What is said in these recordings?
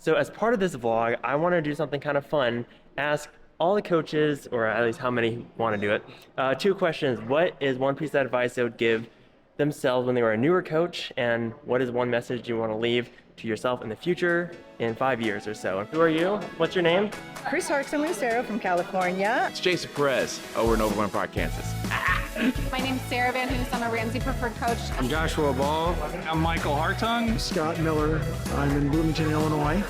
So as part of this vlog, I want to do something kind of fun. Ask all the coaches, or at least how many want to do it, two questions. What is one piece of advice they would give themselves when they were a newer coach? And what is one message you want to leave to yourself in the future in 5 years or so? And who are you? What's your name? Chris Hartson-Lucero from California. It's Jason Perez, over in Overland Park, Kansas. My name's Sarah Van Hoos. I'm a Ramsey preferred coach. I'm Joshua Ball. I'm Michael Hartung. Scott Miller. I'm in Bloomington, Illinois.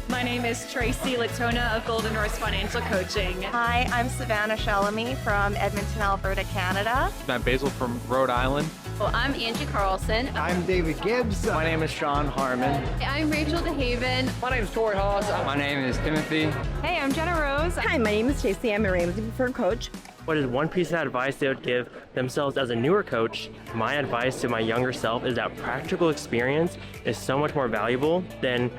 My name is Tracy Latona of Golden Horse Financial Coaching. Hi, I'm Savannah Shalamy from Edmonton, Alberta, Canada. I'm Basil from Rhode Island. Well, I'm Angie Carlson. I'm David Gibbs. My name is Sean Harmon. I'm Rachel DeHaven. My name is Tori Haas. My name is Timothy. Hey, I'm Jenna Rose. Hi, my name is Stacey. I'm a Ramsey preferred coach. What is one piece of advice they would give themselves as a newer coach? My advice to my younger self is that practical experience is so much more valuable than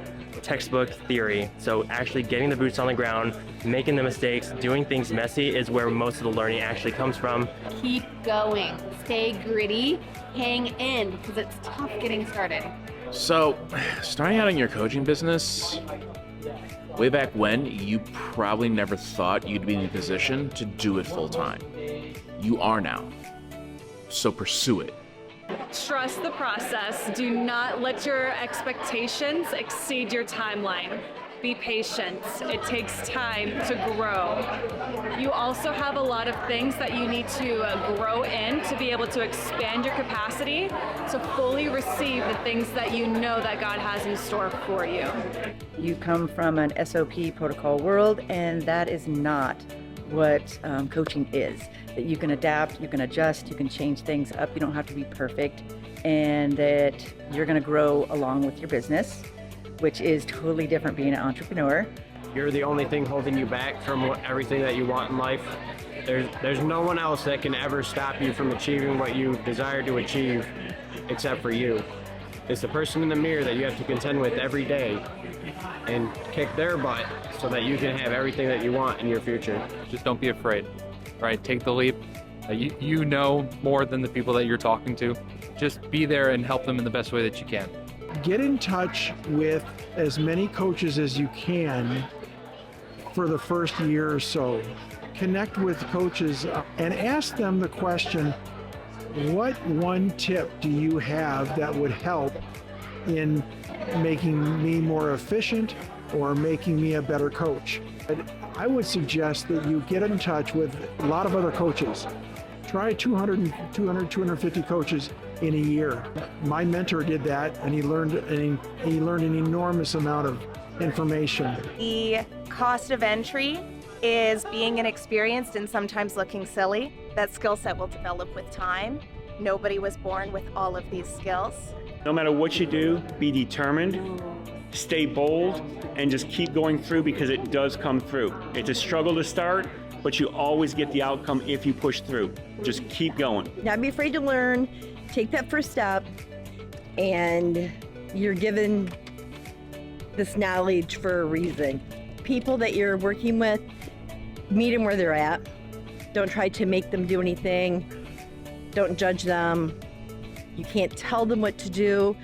textbook theory. So actually getting the boots on the ground, making the mistakes, doing things messy is where most of the learning actually comes from. Keep going, stay gritty, hang in, because it's tough getting started. So, starting out in your coaching business, way back when, you probably never thought you'd be in a position to do it full time. You are now. So pursue it. Trust the process. Do not let your expectations exceed your timeline. Be patient. It takes time to grow. You also have a lot of things that you need to grow in to be able to expand your capacity to fully receive the things that you know that God has in store for you. You come from an SOP protocol world, and that is not what coaching is. That you can adapt, you can adjust, you can change things up. You don't have to be perfect, and that you're going to grow along with your business, which is totally different being an entrepreneur. You're the only thing holding you back from everything that you want in life. There's no one else that can ever stop you from achieving what you desire to achieve except for you. It's the person in the mirror that you have to contend with every day and kick their butt so that you can have everything that you want in your future. Just don't be afraid, right? Take the leap. You know more than the people that you're talking to. Just be there and help them in the best way that you can. Get in touch with as many coaches as you can for the first year or so. Connect with coaches and ask them the question, what one tip do you have that would help in making me more efficient or making me a better coach? I would suggest that you get in touch with a lot of other coaches. Try 250 coaches in a year. My mentor did that, and he learned an enormous amount of information. The cost of entry is being inexperienced and sometimes looking silly. That skill set will develop with time. Nobody was born with all of these skills. No matter what you do, be determined, stay bold, and just keep going through, because it does come through. It's a struggle to start, but you always get the outcome if you push through. Just keep going. Not be afraid to learn. Take that first step, and you're given this knowledge for a reason. People that you're working with, meet them where they're at. Don't try to make them do anything. Don't judge them. You can't tell them what to do.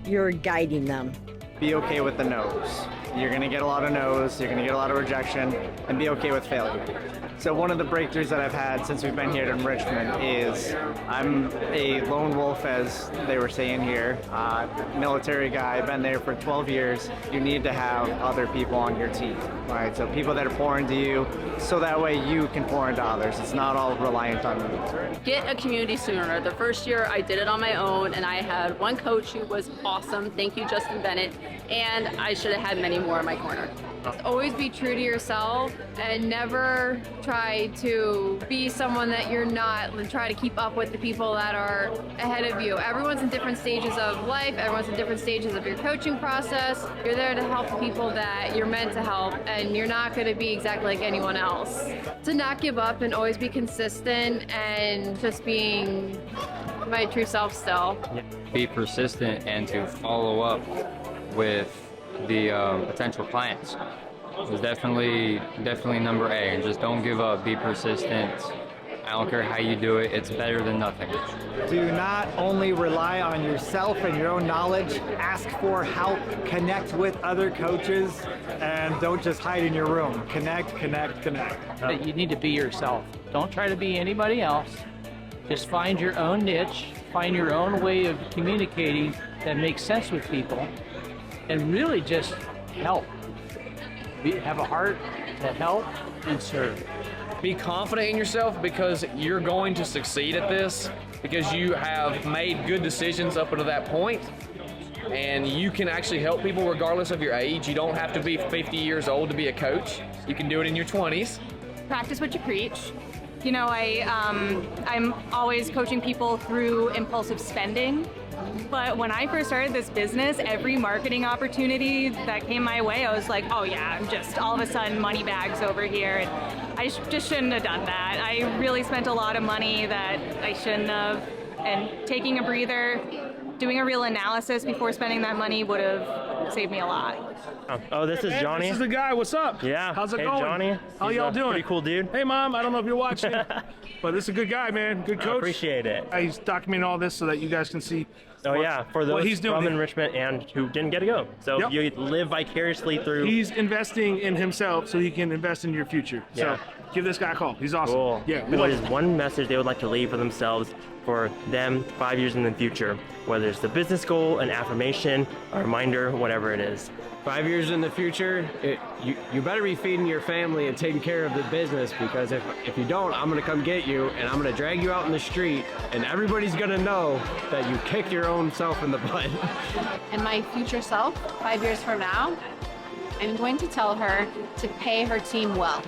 You're guiding them. Be okay with the no's. You're gonna get a lot of no's, you're gonna get a lot of rejection, and be okay with failure. So one of the breakthroughs that I've had since we've been here at Enrichment is I'm a lone wolf, as they were saying here, military guy, been there for 12 years. You need to have other people on your team, right? So people that are pouring into you, so that way you can pour into others. It's not all reliant on you. Get a community sooner. The first year I did it on my own, and I had one coach who was awesome. Thank you, Justin Bennett. And I should have had many more in my corner. Always be true to yourself and never try to be someone that you're not, and try to keep up with the people that are ahead of you. Everyone's in different stages of life, everyone's in different stages of your coaching process. You're there to help the people that you're meant to help, and you're not going to be exactly like anyone else. To not give up and always be consistent and just being my true self still. Be persistent and to follow up with the potential clients. It's definitely number A, and just don't give up. Be persistent I don't care how you do it, it's better than nothing. Do not only rely on yourself and your own knowledge, ask for help, connect with other coaches, and don't just hide in your room. Connect, connect, connect. That you need to be yourself. Don't try to be anybody else. Just find your own niche, find your own way of communicating that makes sense with people, and really just help. Have a heart to help and serve. Be confident in yourself because you're going to succeed at this because you have made good decisions up until that point, and you can actually help people regardless of your age. You don't have to be 50 years old to be a coach. You can do it in your 20s. Practice what you preach. You know, I'm always coaching people through impulsive spending. But when I first started this business, every marketing opportunity that came my way, I was like, oh yeah, I'm just all of a sudden money bags over here. And I just shouldn't have done that. I really spent a lot of money that I shouldn't have. And taking a breather, doing a real analysis before spending that money would have saved me a lot. Oh, this is Johnny. This is the guy. What's up? Yeah. How's it hey, going? Johnny. How He's y'all a doing? Pretty cool dude. Hey, Mom. I don't know if you're watching, but this is a good guy, man. Good coach. I appreciate it. He's documenting all this so that you guys can see. Oh yeah, for those he's doing. from Enrichment and who didn't get to go. So Yep. you live vicariously through. He's investing in himself so he can invest in your future. Yeah. So give this guy a call. He's awesome. Cool. Yeah. we What love is him. one message they would like to leave for themselves, for them 5 years in the future? Whether it's the business goal, an affirmation, a reminder, whatever it is. 5 years in the future, you better be feeding your family and taking care of the business, because if you don't, I'm gonna come get you and I'm gonna drag you out in the street and everybody's gonna know that you kicked your own self in the butt. And my future self, 5 years from now, I'm going to tell her to pay her team well.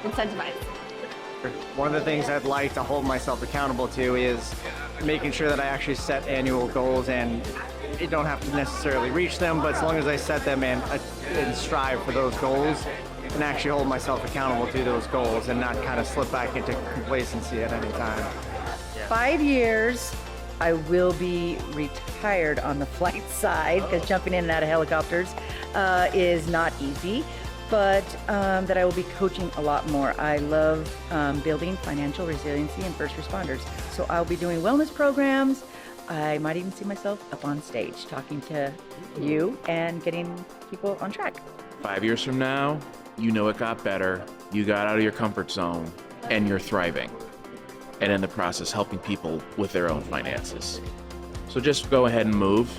Incentivize. One of the things I'd like to hold myself accountable to is making sure that I actually set annual goals, and you don't have to necessarily reach them, but as long as I set them and strive for those goals and actually hold myself accountable to those goals and not kind of slip back into complacency at any time. 5 years, I will be retired on the flight side, because jumping in and out of helicopters is not easy, but that I will be coaching a lot more. I love building financial resiliency in first responders. So I'll be doing wellness programs. I might even see myself up on stage talking to you and getting people on track. 5 years from now, you know it got better, you got out of your comfort zone, and you're thriving. And in the process, helping people with their own finances. So just go ahead and move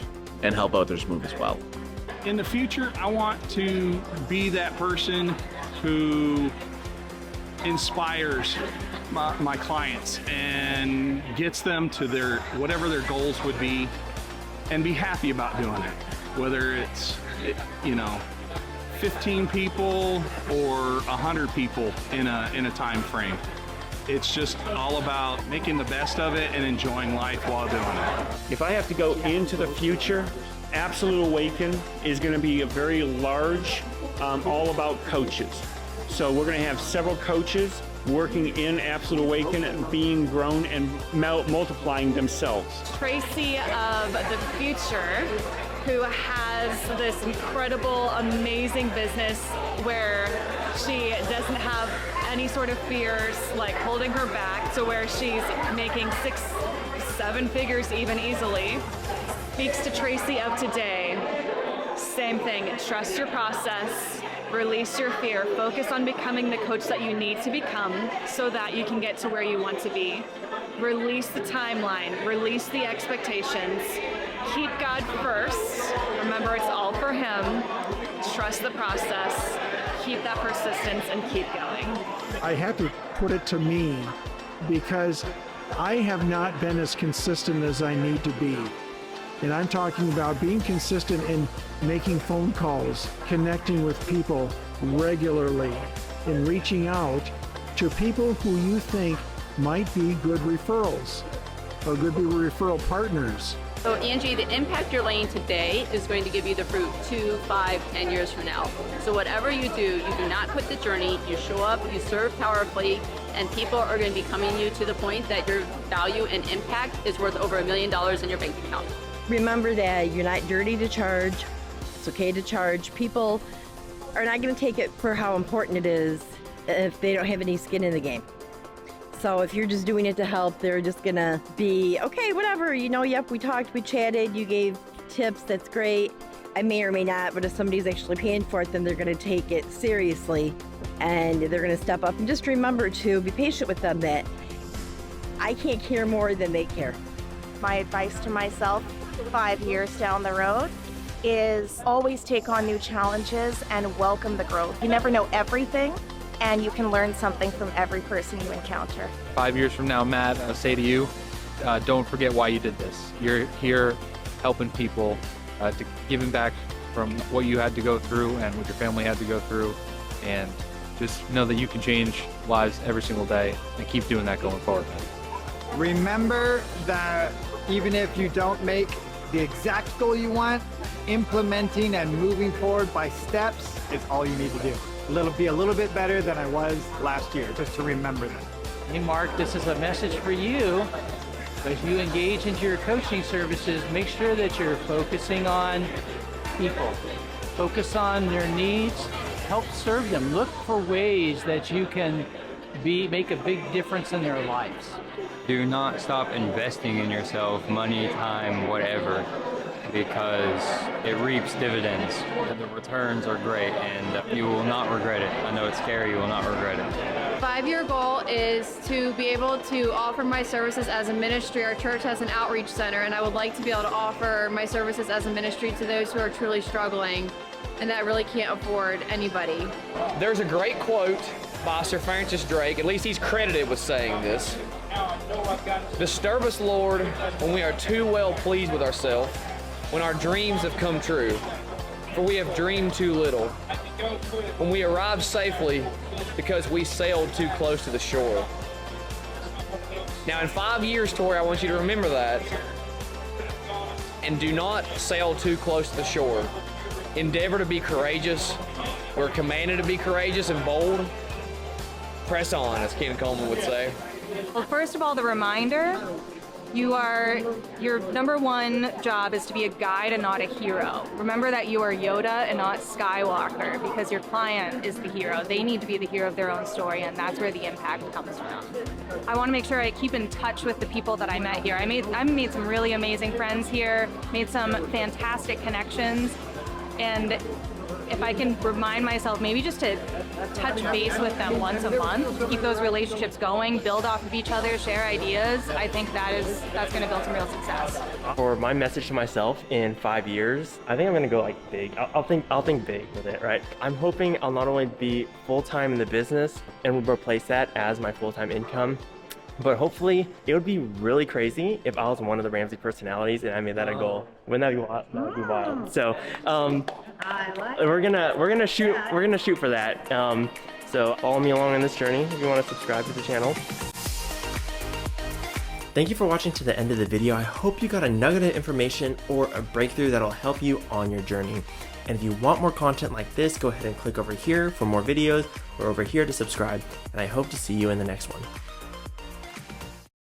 and help others move as well. In the future, I want to be that person who inspires my clients and gets them to their whatever their goals would be, and be happy about doing it. Whether it's 15 people or 100 people in a time frame. It's just all about making the best of it and enjoying life while doing it. If I have to go into the future, Absolute Awaken is going to be a very large, all about coaches. So we're going to have several coaches working in Absolute Awaken and being grown and multiplying themselves. Tracy of the future, who has this incredible, amazing business where she doesn't have any sort of fears like holding her back, to where she's making 6-7 figures even easily. Speaks to Tracy of today. Same thing, trust your process, release your fear, focus on becoming the coach that you need to become so that you can get to where you want to be. Release the timeline, release the expectations, keep God first, remember it's all for Him, trust the process, keep that persistence, and keep going. I have to put it to me, because I have not been as consistent as I need to be. And I'm talking about being consistent in making phone calls, connecting with people regularly, and reaching out to people who you think might be good referrals or good referral partners. So Angie, the impact you're laying today is going to give you the fruit 2, 5, 10 years from now. So whatever you do not quit the journey, you show up, you serve powerfully, and people are going to be coming you to the point that your value and impact is worth over $1 million in your bank account. Remember that you're not dirty to charge. It's okay to charge. People are not going to take it for how important it is if they don't have any skin in the game. So if you're just doing it to help, they're just gonna be, okay, whatever, you know, yep, we talked, we chatted, you gave tips, that's great. I may or may not, but if somebody's actually paying for it, then they're gonna take it seriously and they're gonna step up. And just remember to be patient with them, that I can't care more than they care. My advice to myself 5 years down the road is always take on new challenges and welcome the growth. You never know everything, and you can learn something from every person you encounter. 5 years from now, Matt, I'll say to you, don't forget why you did this. You're here helping people, to giving back from what you had to go through and what your family had to go through, and just know that you can change lives every single day and keep doing that going forward. Remember that even if you don't make the exact goal you want, implementing and moving forward by steps is all you need to do. Be a little bit better than I was last year, just to remember that. Hey Mark, this is a message for you. As you engage into your coaching services, make sure that you're focusing on people. Focus on their needs, help serve them. Look for ways that you can make a big difference in their lives. Do not stop investing in yourself, money, time, whatever, because it reaps dividends. And the returns are great, and you will not regret it. I know it's scary, you will not regret it. 5-year goal is to be able to offer my services as a ministry. Our church has an outreach center, and I would like to be able to offer my services as a ministry to those who are truly struggling and that really can't afford anybody. There's a great quote by Sir Francis Drake, at least he's credited with saying this. Disturb us, Lord, when we are too well pleased with ourselves, when our dreams have come true, for we have dreamed too little, when we arrive safely because we sailed too close to the shore. Now in 5 years, Tori, I want you to remember that, and do not sail too close to the shore. Endeavor to be courageous. We're commanded to be courageous and bold. Press on, as Ken Coleman would say. Well, first of all, the reminder, your number one job is to be a guide and not a hero. Remember that you are Yoda and not Skywalker, because your client is the hero. They need to be the hero of their own story, and that's where the impact comes from. I want to make sure I keep in touch with the people that I met here. I made some really amazing friends here, made some fantastic connections, and if I can remind myself maybe just to touch base with them once a month, keep those relationships going, build off of each other, share ideas, I think that's going to build some real success. For my message to myself in 5 years, I think I'm gonna go like big. I'll think big with it, right? I'm hoping I'll not only be full-time in the business and replace that as my full-time income, but hopefully it would be really crazy if I was one of the Ramsey personalities and I made that a goal. Wouldn't that be wild? That would be wild. So we're gonna shoot for that. So follow me along on this journey if you want to subscribe to the channel. Thank you for watching to the end of the video. I hope you got a nugget of information or a breakthrough that'll help you on your journey. And if you want more content like this, go ahead and click over here for more videos or over here to subscribe. And I hope to see you in the next one.